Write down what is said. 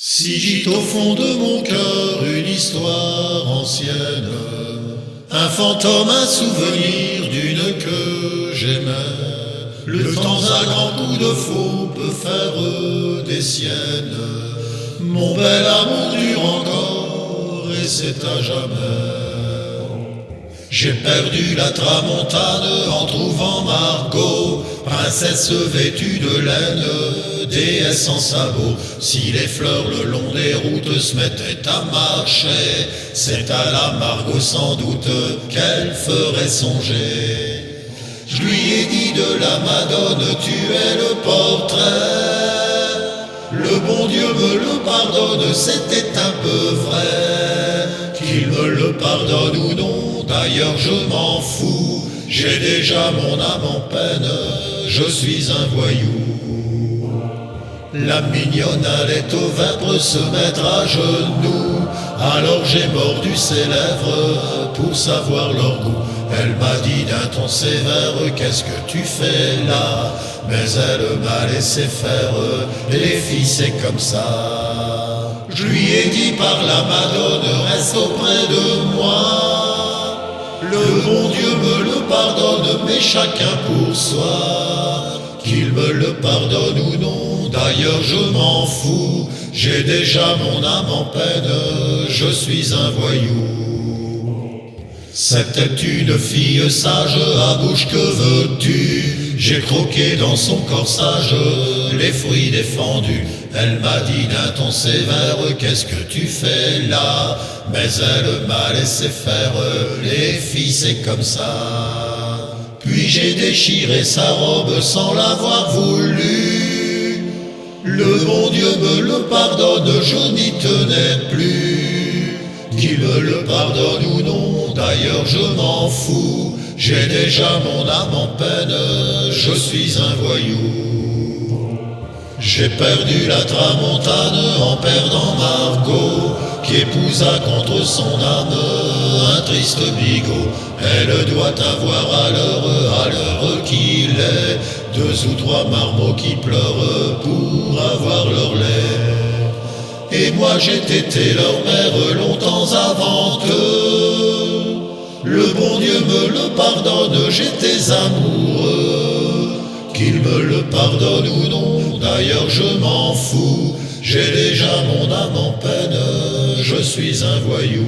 Si gît au fond de mon cœur une histoire ancienne, un fantôme, un souvenir d'une que j'aimais. Le temps à grands coups de faux peut faire des siennes. Mon bel amour dure encore et c'est à jamais. J'ai perdu la tramontane en trouvant Margot, princesse vêtue de laine, déesse en sabots. Si les fleurs le long des routes se mettaient à marcher, c'est à la Margot sans doute qu'elle ferait songer. Je lui ai dit de la Madone, tu es le portrait. Le bon Dieu me le pardonne, c'était un peu vrai. Qu'il me le pardonne ou non, d'ailleurs je m'en fous. J'ai déjà mon âme en peine, je suis un voyou. La mignonne allait au vêpres se mettre à genoux. Alors j'ai mordu ses lèvres pour savoir leur goût. Elle m'a dit d'un ton sévère, qu'est-ce que tu fais là? Mais elle m'a laissé faire, les filles c'est comme ça. Je lui ai dit par la Madone, reste auprès de moi. Le bon Dieu me le pardonne, mais chacun pour soi. Qu'il me le pardonne ou non, d'ailleurs je m'en fous. J'ai déjà mon âme en peine, je suis un voyou. C'était une fille sage, à bouche que veux-tu? J'ai croqué dans son corsage les fruits défendus. Elle m'a dit d'un ton sévère, qu'est-ce que tu fais là? Mais elle m'a laissé faire, les filles c'est comme ça. Puis j'ai déchiré sa robe sans l'avoir voulu. Le bon Dieu me le pardonne, je n'y tenais plus. Qu'il me le pardonne ou non, d'ailleurs je m'en fous. J'ai déjà mon âme en peine, je suis un voyou. J'ai perdu la tramontane en perdant Margot, qui épousa contre son âme un triste bigot. Elle doit avoir à l'heure qu'il est, 2 ou 3 marmots qui pleurent pour avoir leur lait. Et moi j'ai été leur mère longtemps avant eux. Le bon Dieu me le pardonne, j'étais amoureux. Qu'il me le pardonne ou non, d'ailleurs je m'en fous. J'ai déjà mon âme en peine, je suis un voyou.